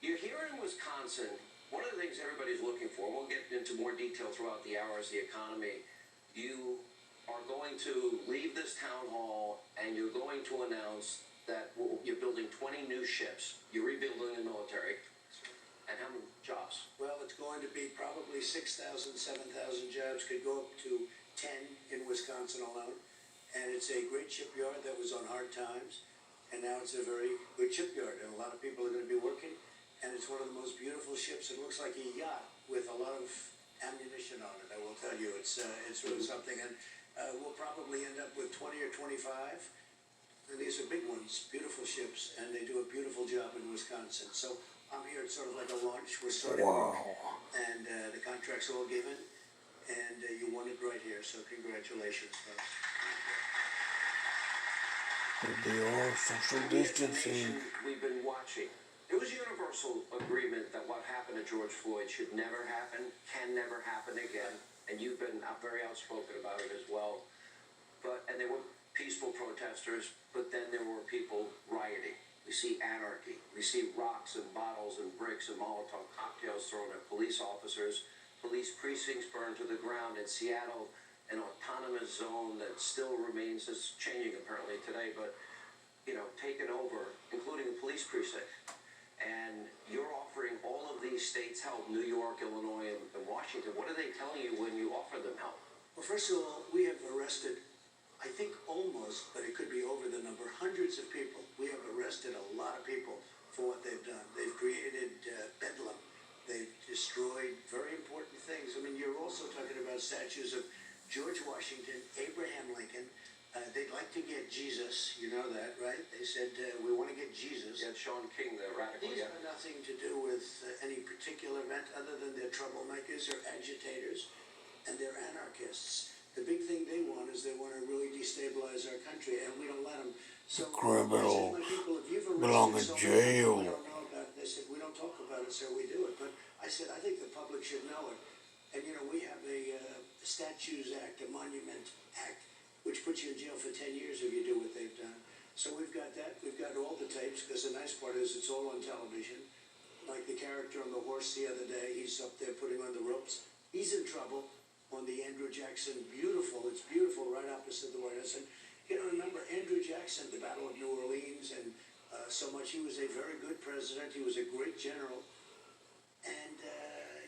You're here in Wisconsin. One of the things everybody's looking for, and we'll get into more detail throughout the hour, is the economy. You are going to leave this town hall and you're going to announce that you're building 20 new ships. You're rebuilding the military. And how many jobs? Well, it's going to be probably 6,000, 7,000 jobs, could go up to 10 in Wisconsin alone. And it's a great shipyard that was on hard times. And now it's a very good shipyard. And a lot of people are going to be working. And it's one of the most beautiful ships. It looks like a yacht with a lot of ammunition on it, I will tell you. It's really something. And we'll probably end up with 20 or 25. And these are big ones, beautiful ships. And they do a beautiful job in Wisconsin. So I'm here. It's sort of like a launch. We're starting work, and the contract's all given, and you won it right here. So congratulations, folks. They are social distancing. We've been watching. There was universal agreement that what happened to George Floyd should never happen, can never happen again, and you've been very outspoken about it as well. And there were peaceful protesters, but then there were people rioting. We see anarchy. We see rocks and bottles and bricks and Molotov cocktails thrown at police officers. Police precincts burned to the ground in Seattle, an autonomous zone that still remains, it's changing apparently today, but, taken over, including a police precinct. And you're offering all of these states help, New York, Illinois, and Washington. What are they telling you when you offer them help? Well, first of all, we have arrested, I think almost, but it could be over the number, hundreds of people. We have arrested a lot of people for what they've done. They've created bedlam. They've destroyed very important things. I mean, you're also talking about statues of George Washington, Abraham Lincoln. They'd like to get Jesus. You know that, right? They said, we want to get Jesus. Yeah, Sean King, the radical. These have nothing to do with any particular event other than they're troublemakers or agitators, and they're anarchists. The big thing they want is they want to really destabilize our country, and we don't let them. So, Criminals people, if you've arrested belong in jail. we don't know about it. They said, we don't talk about it, so we do it. But I said, I think the public should know it. And, we have a Statues Act, a Monument Act, which puts you in jail for 10 years if you do what they've done. So we've got that. We've got all the tapes, because the nice part is it's all on television. Like the character on the horse the other day, he's up there putting on the ropes. He's in trouble. On the Andrew Jackson, it's beautiful, right opposite the White House. And, remember Andrew Jackson, the Battle of New Orleans, and so much. He was a very good president. He was a great general. And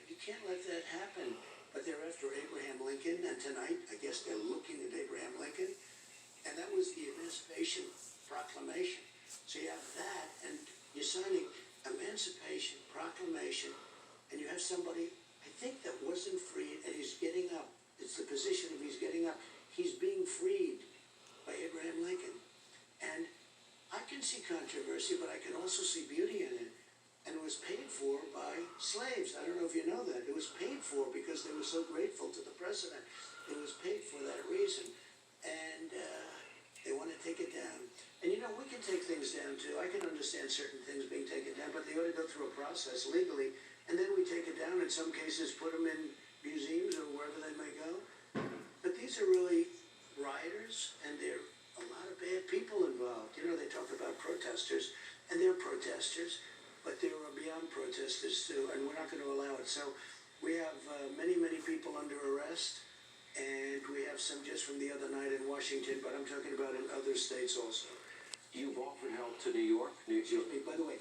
you can't let that happen. But they're after Abraham Lincoln, and tonight, I guess they're looking at Abraham Lincoln. And that was the Emancipation Proclamation. So you have that, and you're signing Emancipation Proclamation, and you have somebody, I think, that wasn't freed, and he's getting up. It's the position of he's getting up. He's being freed by Abraham Lincoln. And I can see controversy, but I can also see beauty in it. And it was paid for by slaves. I don't know if you know that. It was paid for because they were so grateful to the president. It was paid for that reason. And they want to take it down. And we can take things down too. I can understand certain things being taken down, but they ought to go through a process legally. And then we take it down, in some cases put them in museums or wherever they may go. But these are really rioters, and there are a lot of bad people involved. They talk about protesters, and they're protesters, but there are beyond protesters too, and we're not going to allow it. So we have many, many people under arrest, and we have some just from the other night in Washington, but I'm talking about in other states also. You've offered help to New York? Excuse me, by the way,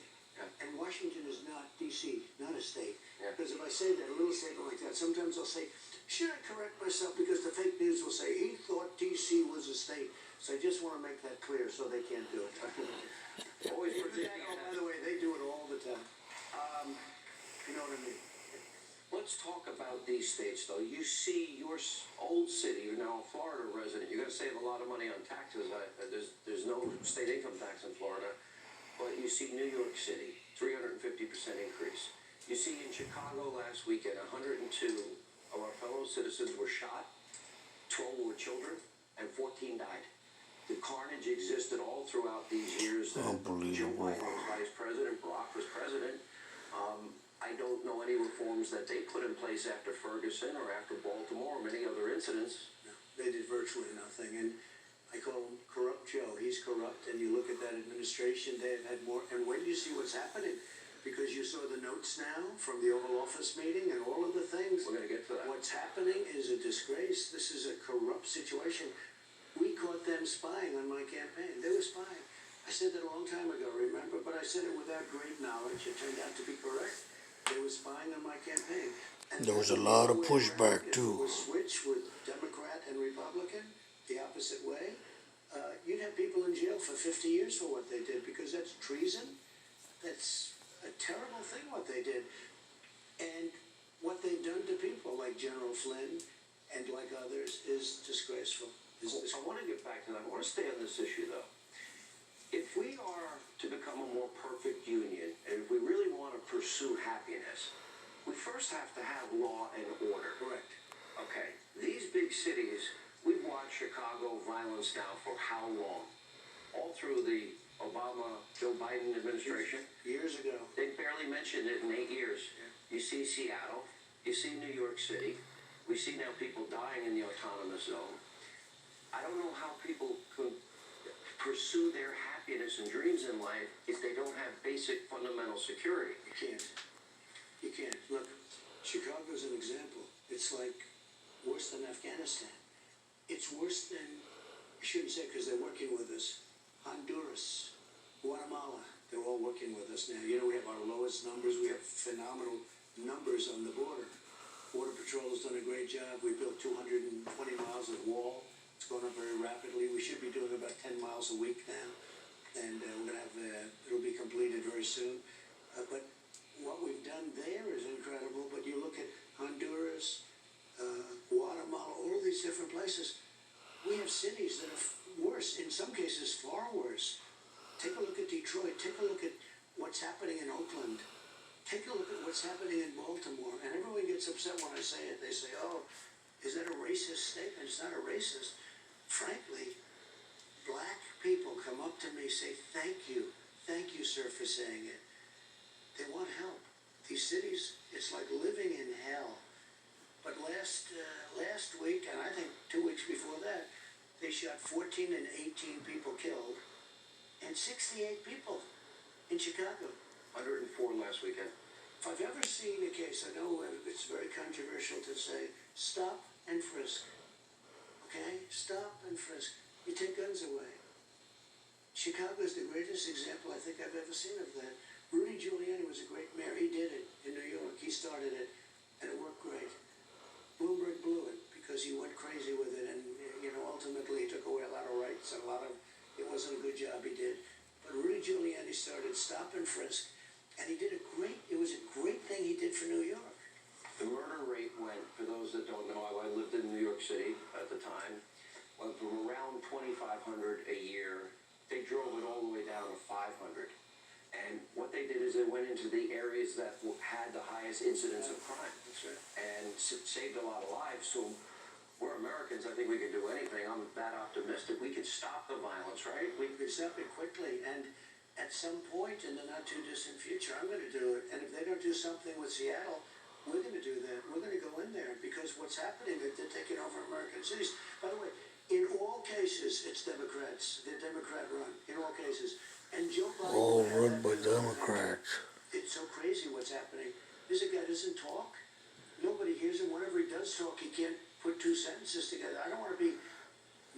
and Washington is not D.C., not a state. Because if I say that, a little statement like that, sometimes I'll say, should I correct myself? Because the fake news will say, he thought D.C. was a state. So I just want to make that clear so they can't do it. Always by the way, they do it all the time. You know what I mean? Let's talk about these states, though. You see your old city, you're now a Florida resident. You're going to save a lot of money on taxes. There's no state income tax in Florida. But you see New York City, 350% increase. You see in Chicago last weekend, 102 of our fellow citizens were shot, 12 were children, and 14 died. The carnage existed all throughout these years that Joe Biden was vice president, Barack was president. I don't know any reforms that they put in place after Ferguson or after Baltimore or many other incidents. No, they did virtually nothing. And I call him Corrupt Joe. He's corrupt, and you look at that administration, they have had more. And when you see what's happening, because you saw the notes now from the Oval Office meeting and all of the things. We're gonna get to that. What's happening is a disgrace. This is a corrupt situation. We caught them spying on my campaign. They were spying. I said that a long time ago, remember? But I said it without great knowledge. It turned out to be correct. They were spying on my campaign. And There was a lot of if pushback it too. was switched with Democrat and Republican, the opposite way, you'd have people in jail for 50 years for what they did, because that's treason. That's a terrible thing what they did. And what they've done to people like General Flynn and like others is disgraceful. I want to get back to that. I want to stay on this issue, though. If we are to become a more perfect union, and if we really want to pursue happiness, we first have to have law and order. Correct. Okay, these big cities, we've watched Chicago violence now for how long? All through the Obama, Joe Biden administration. Years ago. They barely mentioned it in 8 years. You see Seattle, you see New York City, we see now people dying in the autonomous zone. I don't know how people could pursue their happiness and dreams in life if they don't have basic fundamental security. You can't. You can't. Look, Chicago's an example. It's like worse than Afghanistan. It's worse than, I shouldn't say because they're working with us, Honduras, Guatemala. They're all working with us now. You know, we have our lowest numbers. We have phenomenal numbers on the border. Border Patrol has done a great job. We built 220 miles of wall. It's going up very rapidly. We should be doing about 10 miles a week now. And we're going to have, it'll be completed very soon. But what we've done there is incredible. But you look at Honduras, Guatemala, all these different places. We have cities that are worse, in some cases far worse. Take a look at Detroit. Take a look at what's happening in Oakland. Take a look at what's happening in Baltimore. And everyone gets upset when I say it. They say, oh, is that a racist statement? It's not a racist. Frankly, black people come up to me and say, thank you, sir, for saying it. They want help. These cities, it's like living in hell. But last week, and I think 2 weeks before that, they shot 14 and 18 people killed, and 68 people in Chicago. 104 last weekend. If I've ever seen a case, I know it's very controversial to say, stop and frisk. Okay? Stop and frisk. You take guns away. Chicago is the greatest example I think I've ever seen of that. Rudy Giuliani was a great mayor. He did it in New York. He started it, and it worked great. Bloomberg blew it because he went crazy with it, and ultimately he took away a lot of rights and it wasn't a good job he did. But Rudy Giuliani started stop and frisk, and it was a great thing he did for New York. The murder rate went, for those that don't know, I lived in New York City at the time, went from around 2,500 a year. They drove it all the way down to 500. And what they did is they went into the areas that had the highest incidence of crime. That's right. And saved a lot of lives. So we're Americans. I think we can do anything. I'm that optimistic. We can stop the violence, right? We could stop it quickly. And at some point in the not too distant future, I'm going to do it. And if they don't do something with Seattle, we're going to do that. We're going to go in there because what's happening is they're taking over American cities. By the way, in all cases, it's Democrats. They're Democrat run. In all cases. And Joe Biden. All run by Democrats. It's so crazy what's happening. This guy doesn't talk. Nobody hears him. Whenever he does talk, he can't put two sentences together. I don't want to be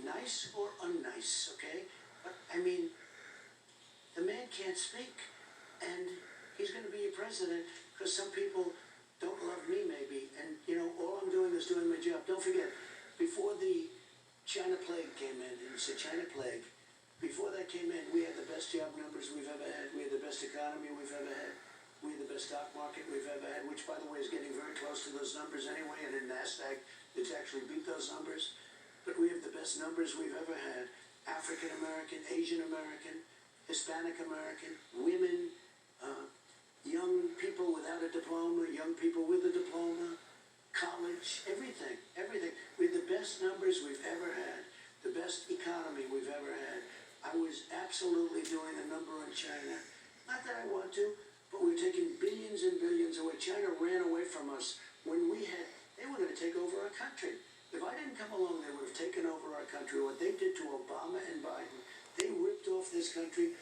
nice or unnice, okay? But, I mean, the man can't speak. And he's going to be a president because some people don't love me, maybe. And, all I'm doing is doing my job. Don't forget, before the China plague came in, and it's a China plague, before that came in, we had the best job numbers we've ever had. We had the best economy we've ever had. We had the best stock market we've ever had, which, by the way, is getting very close to those numbers anyway. And in NASDAQ, it's actually beat those numbers. But we have the best numbers we've ever had. African American, Asian American, Hispanic American, women, young people without a diploma, young people with a diploma, college, everything. We had the best numbers we've ever had. The best economy we've ever had. I was absolutely doing a number on China. Not that I want to, but we're taking billions and billions away. China ran away from us when they were going to take over our country. If I didn't come along, they would have taken over our country. What they did to Obama and Biden, they ripped off this country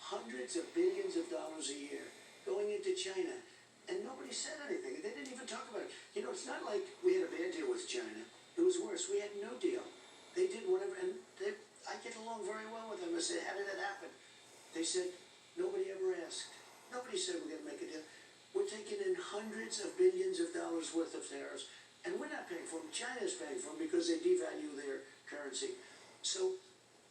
hundreds of billions of dollars a year. going into China, and nobody said anything. They didn't even talk about it. You know, it's not like we had a bad deal with China. It was worse. We had no deal. They did whatever, and I get along very well with them. I said, how did that happen? They said, nobody ever asked. Nobody said we're going to make a deal. We're taking in hundreds of billions of dollars worth of tariffs, and we're not paying for them. China's paying for them because they devalue their currency. So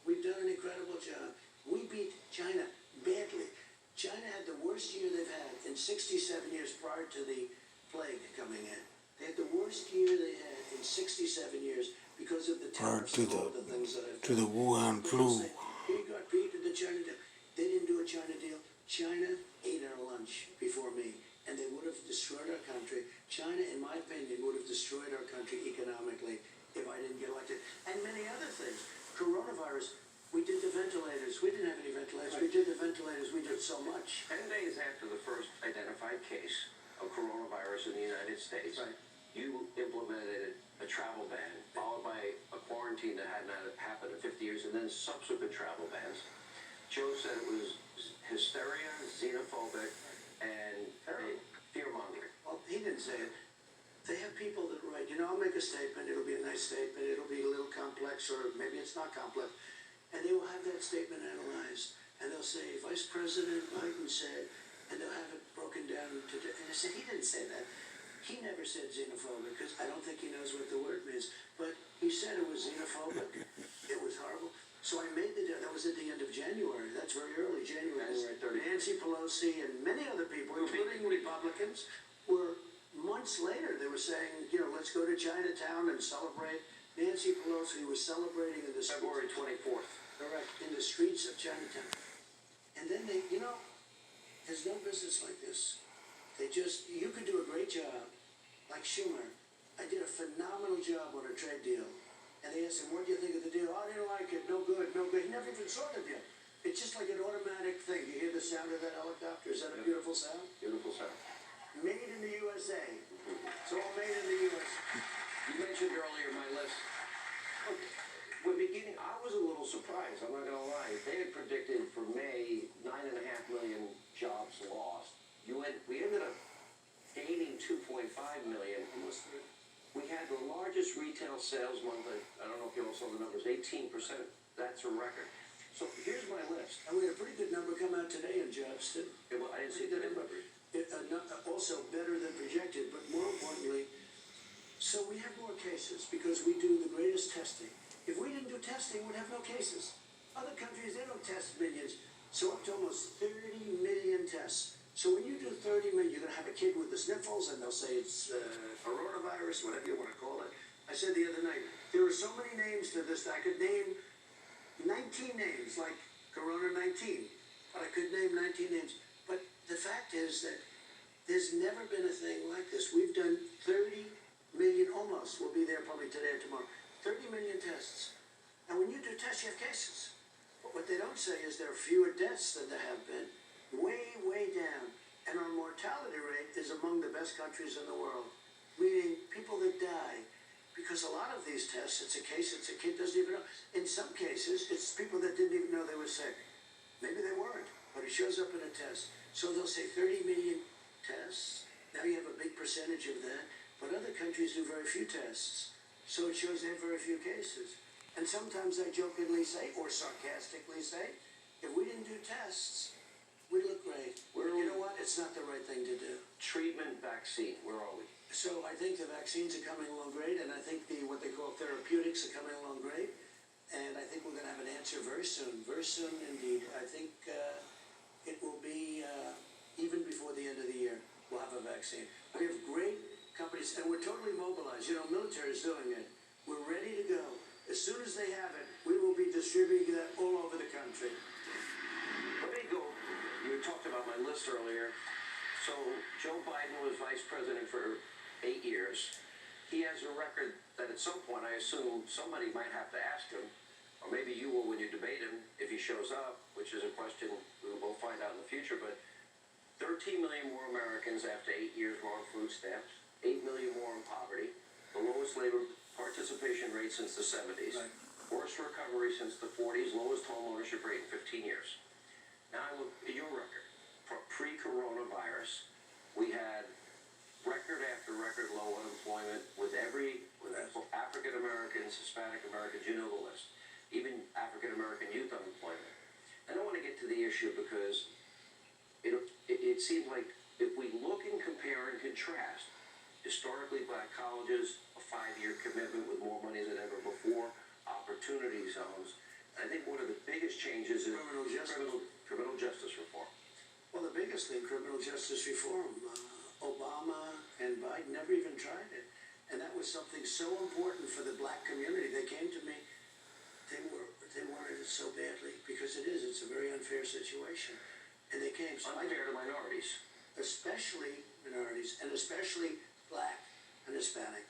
we've done an incredible job. We beat China badly. China had the worst year they've had in 67 years prior to the plague coming in. They had the worst year they had in 67 years because of the Prior tariffs to and all the things that I've to the Wuhan But flu. they say, he got beat in the China deal. They didn't do a China deal. China ate our lunch before me, and they would have destroyed our country. China, in my opinion, would have destroyed our country economically if I didn't get elected. And many other things. Coronavirus, we did the ventilators. We didn't have any ventilators. We did the ventilators. We did so much. 10 days after the first identified case of coronavirus in the United States, Right. you implemented a travel ban, followed by a quarantine that had not happened in 50 years, and then subsequent travel bans. Joe said it was hysteria, xenophobic, and fear-mongering. Well, he didn't say it. They have people that write, you know, I'll make a statement. It'll be a nice statement. It'll be a little complex, or maybe it's not complex. And they will have that statement analyzed. And they'll say, Vice President Biden said, and they'll have it broken down to, and I said, he didn't say that. He never said xenophobic, because I don't think he knows what the word means. But he said it was xenophobic. It was horrible. So I made that was at the end of January. That's very early, January 30th. Nancy Pelosi and many other people, including Republicans, were months later, they were saying, you know, let's go to Chinatown and celebrate. Nancy Pelosi was celebrating in the February 24th. Correct, in the streets of Chinatown. And then they, you know, there's no business like this. They just, you could do a great job, like Schumer. I did a phenomenal job on a trade deal. And they asked him, what do you think of the deal? Oh, I didn't like it, no good, no good. He never even saw the deal. It's just like an automatic thing. You hear the sound of that helicopter? Is that a beautiful sound? Beautiful sound. Made in the USA. It's all made in the US. You mentioned earlier my list. Okay. We're beginning, I was a little surprised, I'm not gonna lie. They had predicted for May 9.5 million jobs lost. We ended up gaining 2.5 million. Almost three. We had the largest retail sales month, I don't know if you all saw the numbers, 18%. That's a record. So here's my list. And we had a pretty good number come out today in jobs, too. Well, I didn't see the number. Also better than projected, but more importantly, so we have more cases because we do the greatest testing. If we didn't do testing, we'd have no cases. Other countries, they don't test millions. So up to almost 30 million tests. So when you do 30 million, you're going to have a kid with the sniffles, and they'll say it's coronavirus, whatever you want to call it. I said the other night, there are so many names to this. I could name 19 names, like Corona 19. But I could name 19 names. But the fact is that there's never been a thing like this. We've done 30 million, almost. We'll be there probably today or tomorrow. 30 million tests. And when you do tests, you have cases. But what they don't say is there are fewer deaths than there have been. Way, way down. And our mortality rate is among the best countries in the world. Meaning people that die. Because a lot of these tests, it's a kid doesn't even know. In some cases, it's people that didn't even know they were sick. Maybe they weren't, but it shows up in a test. So they'll say 30 million tests. Now you have a big percentage of that. But other countries do very few tests. So it shows they have very few cases. And sometimes I jokingly say, or sarcastically say, if we didn't do tests, we look great. You know what? It's not the right thing to do. Treatment, vaccine, where are we? So I think the vaccines are coming along great, and I think what they call therapeutics are coming along great. And I think we're going to have an answer very soon indeed. I think it will be even before the end of the year, we'll have a vaccine. We have great companies, and we're totally mobilized. You know, military is doing it. We're ready to go. As soon as they have it, we will be distributing that all over the country. Let me go. You talked about my list earlier. So Joe Biden was vice president for 8 years. He has a record that at some point, I assume, somebody might have to ask him, or maybe you will when you debate him, if he shows up, which is a question we'll find out in the future, but 13 million more Americans after 8 years were on food stamps, 8 million more in poverty, the lowest labor participation rate since the 70s, Right. worst recovery since the 40s, lowest home ownership rate in 15 years. Now I look at your record for pre-coronavirus. Hispanics, Hispanic Americans, you know the list. Even African American youth unemployment. I don't want to get to the issue because it seems like if we look and compare and contrast historically black colleges, a 5-year commitment with more money than ever before, opportunity zones. I think one of the biggest changes is criminal justice reform. Well, the biggest thing, criminal justice reform. Obama and Biden never even tried it. And that was something so important for the black community. They came to me, they wanted it so badly, because it's a very unfair situation. And they came. So Unfair to minorities. Especially minorities, and especially black and Hispanic.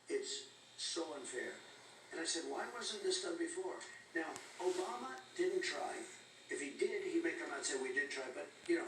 It's so unfair. And I said, why wasn't this done before? Now, Obama didn't try. If he did, he may come out and say, we did try, but, he